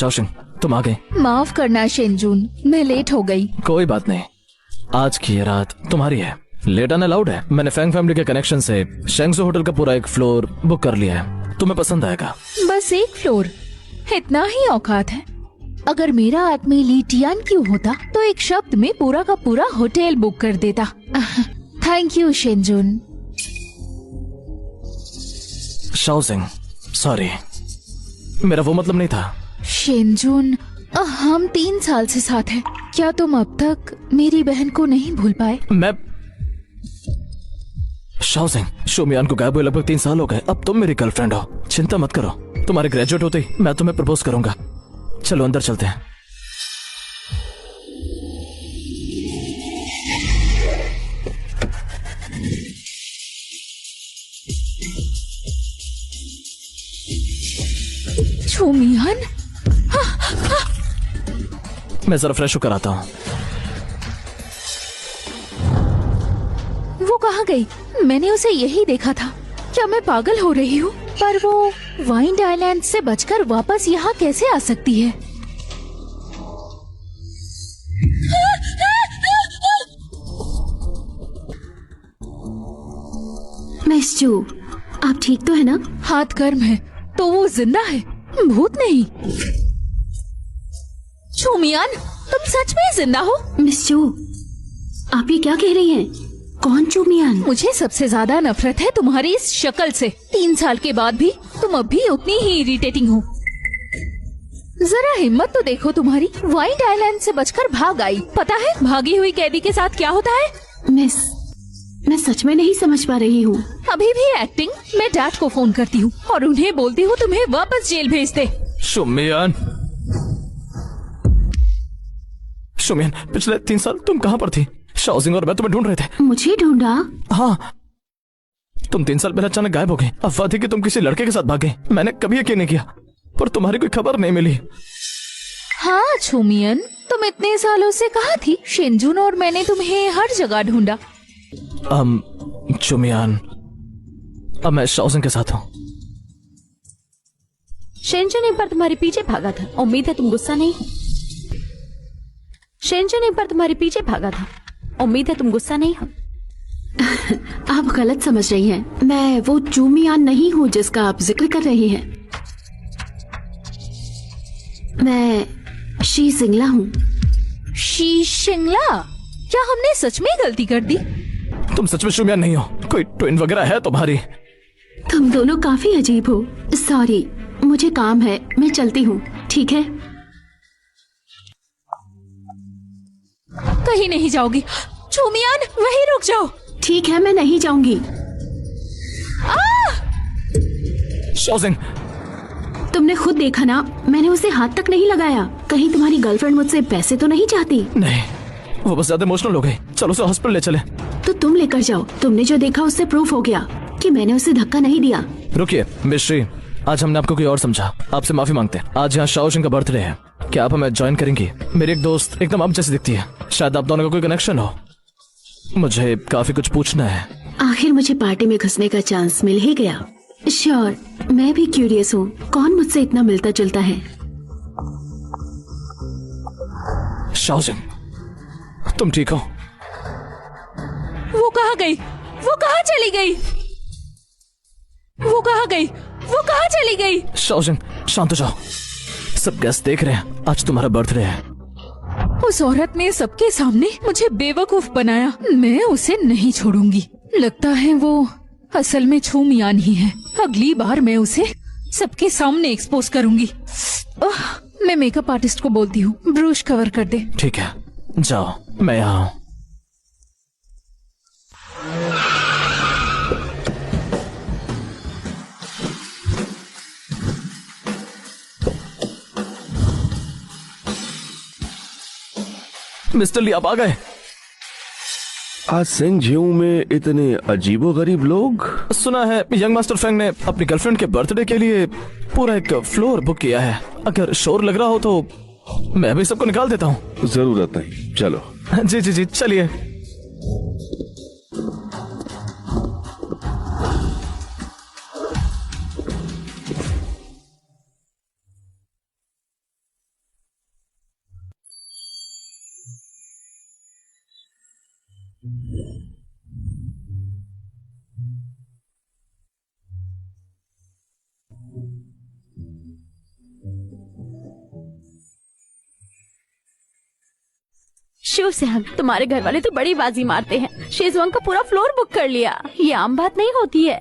शाओशिंग, तुम आ गए। माफ करना शेनजून, मैं लेट हो गई। कोई बात नहीं, आज की ये रात तुम्हारी है। लेट आना अलाउड है। मैंने फैंग फैमिली के कनेक्शन से शेंगजू होटल का पूरा एक फ्लोर बुक कर लिया है। तुम्हें पसंद आएगा। बस एक फ्लोर, इतना ही औकात है। अगर मेरा आदमी ली टियान क्यों होता तो एक शब्द में पूरा का पूरा होटल बुक कर देता। थैंक यू शेनजून। शाओशिंग, सॉरी, मेरा वो मतलब नहीं था। शेनजून, हम 3 साल से साथ हैं। क्या तुम अब तक मेरी बहन को नहीं भूल पाए? मैं शाओशिंग, शोमियान को गायब हुए लगभग 3 साल हो गए। अब तुम मेरी गर्लफ्रेंड हो, चिंता मत करो। तुम्हारे ग्रेजुएट होते ही मैं तुम्हें प्रपोज करूंगा। चलो अंदर चलते हैं। शोमियान, मैं जरा फ्रेश होकर आता हूँ। वो कहाँ गई? मैंने उसे यही देखा था। क्या मैं पागल हो रही हूँ? पर वो वाइंड आइलैंड से बचकर वापस यहाँ कैसे आ सकती है? मिस जू, आप ठीक तो है ना? हाथ गर्म है तो वो जिंदा है, भूत नहीं। शोमियान, तुम सच में जिंदा हो? मिस जू, आप ये क्या कह रही हैं? कौन चूमियान? मुझे सबसे ज्यादा नफरत है तुम्हारी इस शक्ल से। 3 साल के बाद भी तुम अब भी उतनी ही इरिटेटिंग हो। जरा हिम्मत तो देखो तुम्हारी। वाइट आइलैंड से बचकर भाग आई। पता है भागी हुई कैदी के साथ क्या होता है? मिस, मैं सच में नहीं समझ पा रही हूँ। अभी भी एक्टिंग? मैं डैड को फोन करती हूँ और उन्हें बोलती हूँ तुम्हें वापस जेल भेज दे। शोमियान, शोमियान, पिछले 3 साल तुम कहाँ पर थी? शाओशिंग और मैं तुम्हें ढूंढ रहे थे। मुझे ढूंढा? हाँ, तुम 3 साल पहले अचानक गायब हो गई। अफवाह थी कि तुम किसी लड़के के साथ भाग गई। मैंने कभी यकीन नहीं किया, पर तुम्हारी कोई खबर नहीं मिली। हाँ शोमियान, तुम इतने सालों से कहाँ थी? शेनजून और मैंने तुम्हें हर जगह ढूंढा। शोमियान, अब मैं शाओशिंग के साथ हूँ। शेनजून एक बार तुम्हारे पीछे भागा था। उम्मीद है तुम गुस्सा नहीं हो। शेनजून एक बार तुम्हारे पीछे भागा था। उम्मीद है तुम गुस्सा नहीं हो। आप गलत समझ रही हैं। मैं वो चूमियान नहीं हूँ जिसका आप जिक्र कर रही हैं। मैं शी सिंगला हूँ। शी शिंगला? क्या हमने सच में गलती कर दी? तुम सच में शोमियान नहीं हो? कोई ट्विन वगैरह है तुम्हारी? तुम दोनों काफी अजीब हो। सॉरी, मुझे काम है, मैं चलती हूँ। ठीक है? कहीं नहीं जाओगी शोमियान, वहीं रुक जाओ। ठीक है, मैं नहीं जाऊंगी। शाओशिंग, तुमने खुद देखा ना, मैंने उसे हाथ तक नहीं लगाया। कहीं तुम्हारी गर्लफ्रेंड मुझसे पैसे तो नहीं चाहती? नहीं, वो बस ज्यादा इमोशनल हो गई। चलो उसे हॉस्पिटल ले चले। तो तुम लेकर जाओ। तुमने जो देखा उससे प्रूफ हो गया कि मैंने उसे धक्का नहीं दिया। रुकिए मिश्री, आज हमने आपको कोई और समझा। आपसे माफी मांगते हैं। आज यहाँ शाओशिंग का बर्थडे है। क्या आप हमें ज्वाइन करेंगी? मेरी एक दोस्त एकदम आप जैसी दिखती है। शायद आप दोनों का कोई कनेक्शन हो। मुझे काफी कुछ पूछना है। आखिर मुझे पार्टी में घुसने का चांस मिल ही गया। श्योर, मैं भी क्यूरियस हूँ। कौन मुझसे इतना मिलता जुलता है? शाओशिंग, तुम ठीक हो? वो कहाँ गई? वो कहाँ चली गई? वो कहाँ गई? वो कहाँ चली गई? शाओशिंग, शांत हो जाओ। सब गेस्ट देख रहे हैं। आज तुम्हारा बर्थडे है। उस औरत ने सबके सामने मुझे बेवकूफ बनाया। मैं उसे नहीं छोड़ूंगी। लगता है वो असल में चूमियान ही है। अगली बार मैं उसे सबके सामने एक्सपोज करूंगी। मैं मेकअप आर्टिस्ट को बोलती हूँ ब्रूश कवर कर दे। ठीक है, जाओ, मैं यहाँ हूँ। मिस्टर ली, आप आ गए। आज सेंगजियो में इतने अजीबोगरीब लोग। सुना है यंग मास्टर फेंग ने अपनी गर्लफ्रेंड के बर्थडे के लिए पूरा एक फ्लोर बुक किया है। अगर शोर लग रहा हो तो मैं भी सबको निकाल देता हूँ। जरूरत नहीं, चलो। जी जी जी, चलिए। शिव सिंह, तुम्हारे घर वाले तो बड़ी बाजी मारते हैं। शेजवान का पूरा फ्लोर बुक कर लिया। ये आम बात नहीं होती है।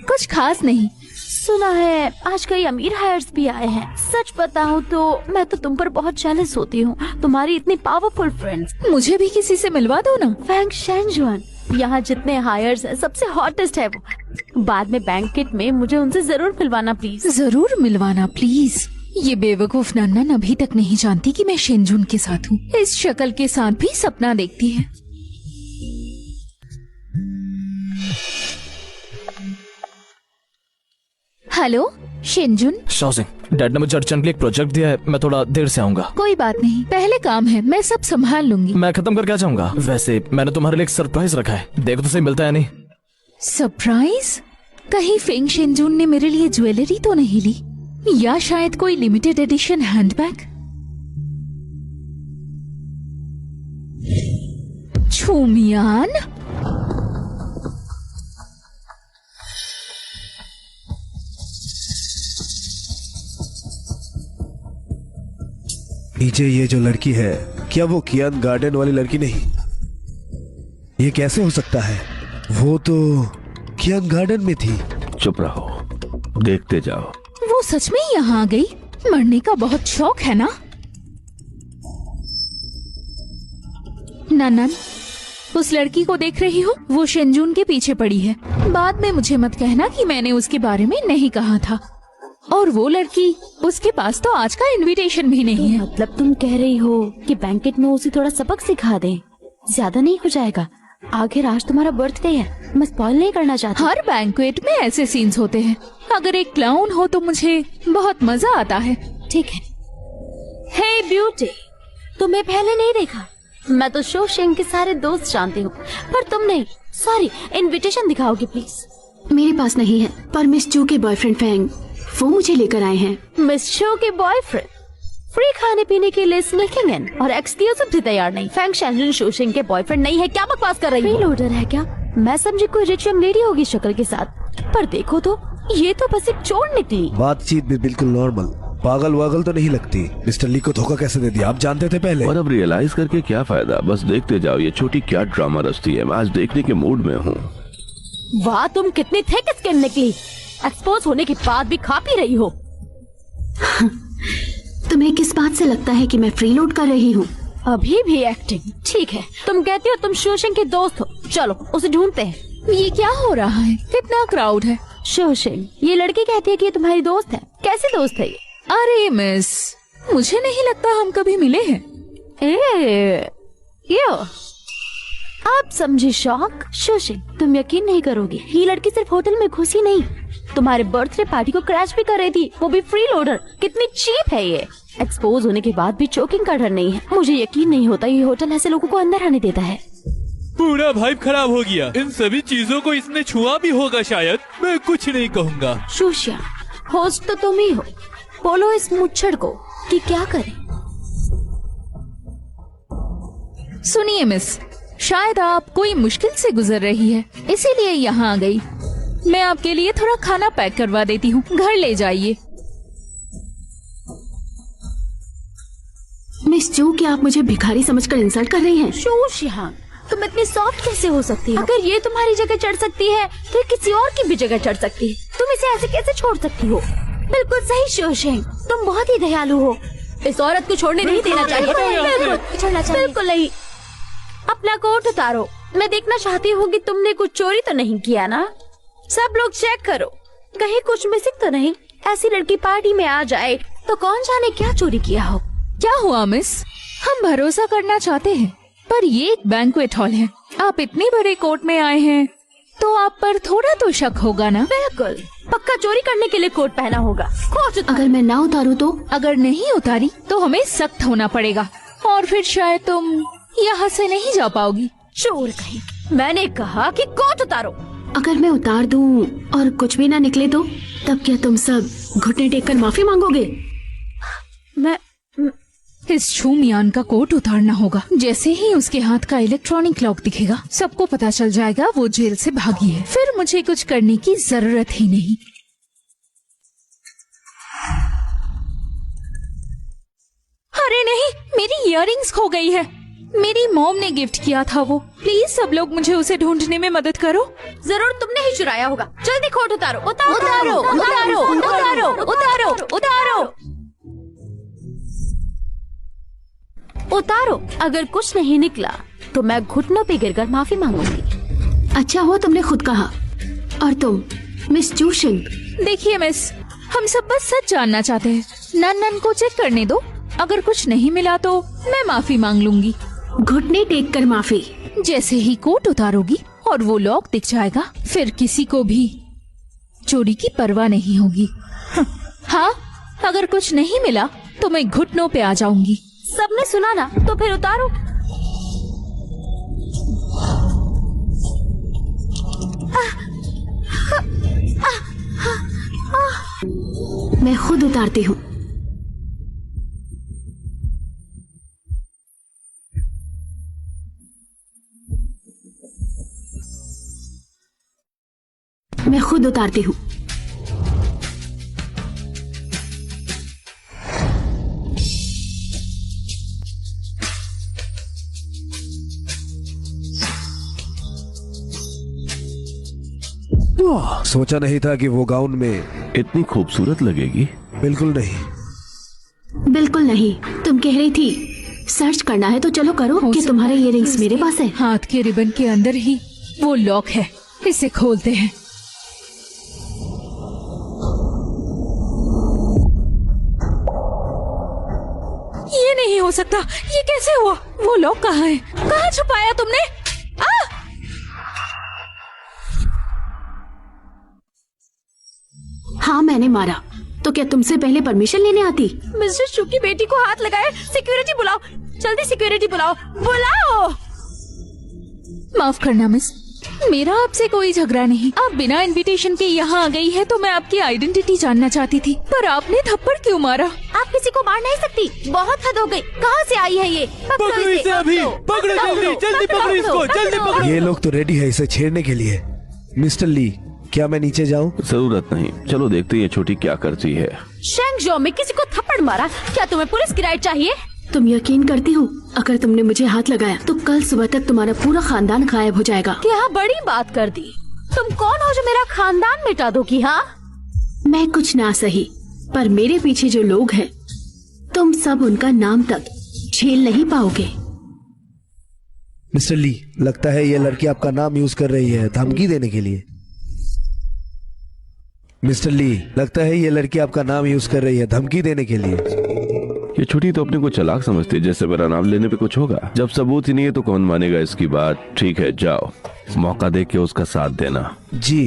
कुछ खास नहीं। सुना है आज कई अमीर हायर्स भी आए हैं। सच बताऊं तो मैं तो तुम पर बहुत जेलस होती हूँ, तुम्हारी इतनी पावरफुल फ्रेंड्स। मुझे भी किसी से मिलवा दो ना। फैंग शेंजुआन, यहाँ जितने हायर्स हैं सबसे हॉटेस्ट है वो। बाद में बैंकेट में मुझे उनसे जरूर मिलवाना प्लीज। जरूर मिलवाना प्लीज। ये बेवकूफ नन्नन अभी तक नहीं जानती कि मैं शेंजुन के साथ हूँ। इस शक्ल के साथ भी सपना देखती है। हेलो शेंजुन। शाओ सिंह, डैड ने मुझे अर्जेंटली एक प्रोजेक्ट दिया है, मैं थोड़ा देर से आऊंगा। कोई बात नहीं, पहले काम है, मैं सब संभाल लूंगी। मैं खत्म करके आ जाऊंगा। वैसे मैंने तुम्हारे लिए एक सरप्राइज रखा है, देखो तो सही मिलता है नहीं। सरप्राइज? कहीं फेंग शेंजुन ने मेरे लिए ज्वेलरी तो नहीं ली, या शायद कोई लिमिटेड एडिशन हैंडबैग? छूमियान, नीचे ये जो लड़की है, क्या वो कियान गार्डन वाली लड़की नहीं? ये कैसे हो सकता है? वो तो कियान गार्डन में थी। चुप रहो, देखते जाओ। वो सच में यहाँ आ गई? मरने का बहुत शौक है ना? नन्नन, उस लड़की को देख रही हो? वो शेंजुन के पीछे पड़ी है। बाद में मुझे मत कहना कि मैंने उसके बारे में नहीं कहा था। और वो लड़की, उसके पास तो आज का इनविटेशन भी नहीं है। मतलब तुम कह रही हो कि बैंकेट में उसे थोड़ा सबक सिखा दें? ज्यादा नहीं हो जाएगा? आखिर आज तुम्हारा बर्थडे है, मैं स्पॉइल नहीं करना चाहती। हर बैंक्वेट में ऐसे सीन्स होते हैं। अगर एक क्लाउन हो तो मुझे बहुत मजा आता है। ठीक है। हे ब्यूटी, तुम्हें पहले नहीं देखा। मैं तो शो शेंग के सारे दोस्त जानती हूँ, पर तुम नहीं। सॉरी, इनविटेशन दिखाओगी प्लीज? मेरे पास नहीं है, पर मिस चू के बॉयफ्रेंड फैंग वो मुझे लेकर आए हैं। मिस शो के बॉयफ्रेंड फ्री खाने पीने के लिए स्नेकिंग इन और एक्सक्लूसिव भी तैयार नहीं। फैंग शेंजुन शो शेंग के बॉयफ्रेंड नहीं है। क्या बकवास कर रही हो? फ्री लोडर है क्या? मैं समझी कोई रिच यंग लेडी होगी शक्ल के साथ, पर देखो तो ये तो बस एक चोर निकली। बातचीत भी बिल्कुल नॉर्मल। पागल वागल तो नहीं लगती। मिस्टर ली को धोखा कैसे दे दिया? आप जानते थे पहले? और अब रियलाइज करके क्या फायदा, बस देखते जाओ। ये छोटी क्या ड्रामा रचती है, मैं आज देखने के मूड में हूँ। वाह, तुम कितनी थिक स्किन निकली। एक्सपोज होने के बाद भी खा पी रही हो। तुम्हें किस बात से लगता है कि मैं फ्री लोड कर रही हूँ? अभी भी एक्टिंग। ठीक है, तुम कहती हो तुम शो शेंग के दोस्त हो, चलो उसे ढूंढते हैं। ये क्या हो रहा है? कितना क्राउड है। शो शेंग, ये लड़की कहती है कि ये तुम्हारी दोस्त है। कैसी दोस्त है ये? अरे मिस, मुझे नहीं लगता हम कभी मिले हैं। यो, आप समझे शौक? शो शेंग, तुम यकीन नहीं करोगी, ये लड़की सिर्फ होटल में घुसी नहीं, तुम्हारे बर्थडे पार्टी को क्रैश भी कर रही थी, वो भी फ्री लोडर। कितनी चीप है ये। एक्सपोज होने के बाद भी चोकिंग का डर नहीं है। मुझे यकीन नहीं होता ये होटल ऐसे लोगों को अंदर आने देता है। पूरा वाइब खराब हो गया। इन सभी चीजों को इसने छुआ भी होगा शायद। मैं कुछ नहीं कहूँगा। शोशिया, होस्ट तो तुम ही हो, बोलो इस मुच्छड़ को कि क्या करें। सुनिए मिस, शायद आप कोई मुश्किल से गुजर रही है, इसीलिए यहाँ आ गई। मैं आपके लिए थोड़ा खाना पैक करवा देती हूँ, घर ले जाइए। मिस चू, क्या आप मुझे भिखारी समझकर इंसल्ट कर रही हैं? शोशिया, तुम इतनी सॉफ्ट कैसे हो सकती हो? अगर ये तुम्हारी जगह चढ़ सकती है तो ये किसी और की भी जगह चढ़ सकती है। तुम इसे ऐसे कैसे छोड़ सकती हो? बिल्कुल सही शोशिया, तुम बहुत ही दयालु हो। इस औरत को छोड़ने नहीं देना चाहिए। बिल्कुल नहीं। अपना कोट उतारो, मैं देखना चाहती हूँ कि तुमने कुछ चोरी तो नहीं किया ना। सब लोग चेक करो, कहीं कुछ मिसिंग तो नहीं। ऐसी लड़की पार्टी में आ जाए तो कौन जाने क्या चोरी किया हो। क्या हुआ मिस? हम भरोसा करना चाहते हैं, पर ये एक बैंक्वेट हॉल है। आप इतने बड़े कोट में आए हैं तो आप पर थोड़ा तो शक होगा ना? बिल्कुल, पक्का चोरी करने के लिए कोट पहना होगा। अगर मैं ना उतारूं तो? अगर नहीं उतारी तो हमें सख्त होना पड़ेगा, और फिर शायद तुम यहाँ से नहीं जा पाओगी। चोर कहीं, मैंने कहा कि कोट उतारो। अगर मैं उतार दूं और कुछ भी ना निकले तो? तब क्या तुम सब घुटने टेक कर माफी मांगोगे? मैं इस छूमियान का कोट उतारना होगा। जैसे ही उसके हाथ का इलेक्ट्रॉनिक लॉक दिखेगा, सबको पता चल जाएगा वो जेल से भागी है। फिर मुझे कुछ करने की जरूरत ही नहीं। अरे नहीं, मेरी इयररिंग्स खो गई है। मेरी मॉम ने गिफ्ट किया था वो। प्लीज सब लोग मुझे उसे ढूंढने में मदद करो। जरूर तुमने ही चुराया होगा। जल्दी खोट उतारो उतारो उतारो उतारो उतारो उतारो उतारो उतारो। अगर कुछ नहीं निकला तो मैं घुटनों पे गिरकर माफी मांगूंगी। अच्छा हुआ तुमने खुद कहा। और तुम मिस चूशिंग, देखिए मिस, हम सब बस सच जानना चाहते हैं। नन को चेक करने दो, अगर कुछ नहीं मिला तो मैं माफी मांग लूंगी। घुटने टेक कर माफी। जैसे ही कोट उतारोगी और वो लॉक दिख जाएगा, फिर किसी को भी चोरी की परवाह नहीं होगी। हाँ, अगर कुछ नहीं मिला तो मैं घुटनों पे आ जाऊंगी। सबने सुना ना, तो फिर उतारो। मैं खुद उतारती हूँ। मैं खुद उतारती हूँ। सोचा नहीं था कि वो गाउन में इतनी खूबसूरत लगेगी। बिल्कुल नहीं। बिल्कुल नहीं। तुम कह रही थी सर्च करना है तो चलो करो कि तुम्हारे इयररिंग्स मेरे पास है। हाथ के रिबन के अंदर ही वो लॉक है, इसे खोलते हैं। ये नहीं हो सकता, ये कैसे हुआ? वो लॉक कहाँ है? कहाँ छुपाया तुमने? हाँ मैंने मारा। तो क्या तुमसे पहले परमिशन लेने आती? मिस्टर शू की बेटी को हाथ लगाए। सिक्योरिटी बुलाओ, जल्दी सिक्योरिटी बुलाओ, बुलाओ। माफ करना मिस, मेरा आपसे कोई झगड़ा नहीं। आप बिना इनविटेशन के यहाँ आ गई है तो मैं आपकी आइडेंटिटी जानना चाहती थी, पर आपने थप्पड़ क्यों मारा? आप किसी को मार नहीं सकती, बहुत हद हो गई। कहाँ से आई है ये? पकड़ो इसे अभी, पकड़ो जल्दी, जल्दी पकड़ो इसको, जल्दी पकड़ो। ये लोग तो रेडी है इसे छेड़ने के लिए। मिस्टर ली, क्या मैं नीचे जाऊं? जरूरत नहीं, चलो देखते हैं ये छोटी क्या करती है। शेंगजो में किसी को थप्पड़ मारा? क्या तुम्हें पुलिस की राइड चाहिए? तुम यकीन करती हो अगर तुमने मुझे हाथ लगाया तो कल सुबह तक तुम्हारा पूरा खानदान गायब हो जाएगा? क्या बड़ी बात कर दी। तुम कौन हो जो मेरा खानदान मिटा दोगी? हाँ, मैं कुछ ना सही, पर मेरे पीछे जो लोग हैं तुम सब उनका नाम तक झेल नहीं पाओगे। मिस्टर ली, लगता है ये लड़की आपका नाम यूज कर रही है धमकी देने के लिए। मिस्टर ली, लगता है ये लड़की आपका नाम यूज कर रही है धमकी देने के लिए। ये छोटी तो अपने को चालाक समझती है, जैसे मेरा नाम लेने पे कुछ होगा। जब सबूत ही नहीं है तो कौन मानेगा इसकी बात। ठीक है, जाओ, मौका देख के उसका साथ देना। जी।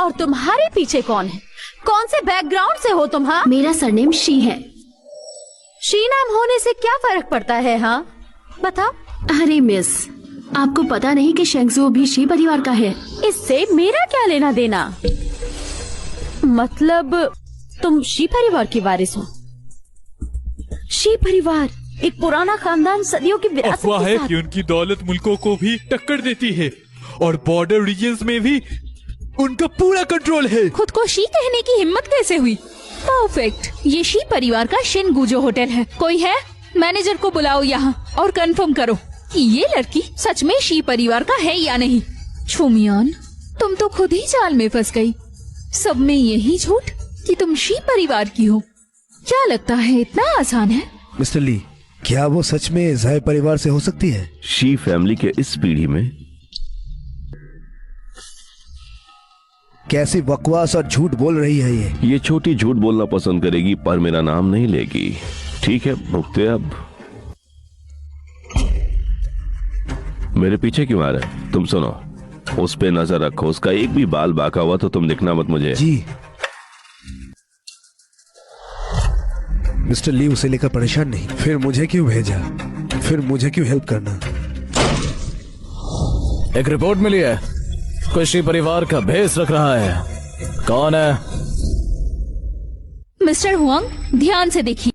और तुम्हारे पीछे कौन है? कौन से बैकग्राउंड से हो तुम? हाँ, मेरा सरनेम शी है। शी नाम होने से क्या फर्क पड़ता है? हाँ बताओ। अरे मिस, आपको पता नहीं कि शेंगजो भी शी परिवार का है? इससे मेरा क्या लेना देना? मतलब तुम शी परिवार की वारिस हो? शी परिवार एक पुराना खानदान, सदियों की विरासत अफवाह के है साथ। कि उनकी दौलत मुल्कों को भी टक्कर देती है और बॉर्डर रीजन्स में भी उनका पूरा कंट्रोल है। खुद को शी कहने की हिम्मत कैसे हुई? परफेक्ट, ये शी परिवार का शिनगुजो होटल है। कोई है? मैनेजर को बुलाओ यहाँ और कंफर्म करो कि ये लड़की सच में शी परिवार का है या नहीं। छुमियान, तुम तो खुद ही जाल में फंस गई। सब में यही झूठ कि तुम शी परिवार की हो। क्या लगता है इतना आसान है? मिस्टर ली, क्या वो सच में जाय परिवार से हो सकती है? शी फैमिली के इस पीढ़ी में कैसी बकवास और झूठ बोल रही है ये। छोटी झूठ बोलना पसंद करेगी पर मेरा नाम नहीं लेगी। ठीक है, भुगते अब। मेरे पीछे क्यों आ रहे? तुम सुनो, उस पे नजर रखो, उसका एक भी बाल बाका हुआ तो तुम दिखना मत मुझे। जी। मिस्टर ली, उसे लेकर परेशान नहीं। फिर मुझे क्यों भेजा? फिर मुझे क्यों हेल्प करना? एक रिपोर्ट मिली है, कोई शी परिवार का भेष रख रहा है। कौन है? मिस्टर हुआंग, ध्यान से देखिए।